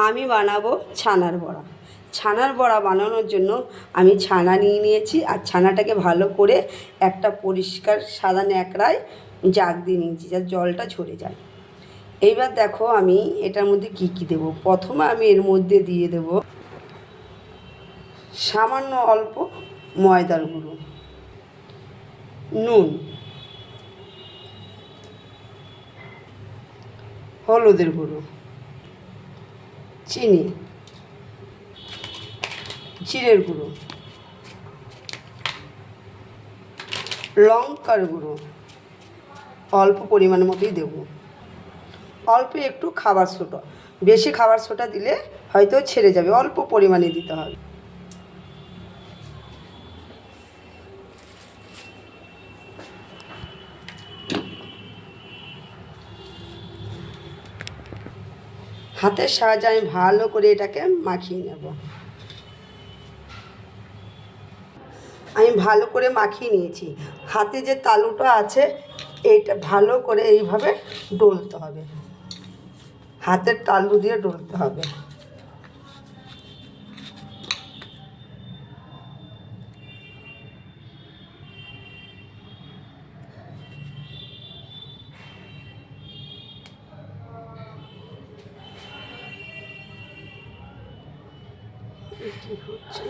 আমি বানাবো ছানার বড়া। ছানার বড়া বানানোর জন্য আমি ছানা নিয়ে নিয়েছি, আর ছানাটাকে ভালো করে একটা পরিষ্কার সাদা ন্যাকড়ায় জাগ দিয়ে নিয়েছি যাতে জলটা ঝরে যায়। এইবার দেখো আমি এটার মধ্যে কি কি দেবো। প্রথমে আমি এর মধ্যে দিয়ে দেব সামান্য অল্প ময়দার গুঁড়ো, নুন, হলুদের গুঁড়ো, চিনি, জিরের গুঁড়ো, লঙ্কার গুঁড়ো অল্প পরিমাণের মতোই দেব, অল্প একটু খাবার সোডা। বেশি খাবার সোডা দিলে হয়তো ছেড়ে যাবে, অল্প পরিমাণে দিতে হবে। হাতের সাহায্যে আমি ভালো করে এটাকে মাখিয়ে নেব। আমি ভালো করে মাখিয়ে নিয়েছি। হাতে যে তালুটা আছে এইটা ভালো করে এইভাবে ডলতে হবে, হাতের তালু দিয়ে ডলতে হবে। কি হচ্ছে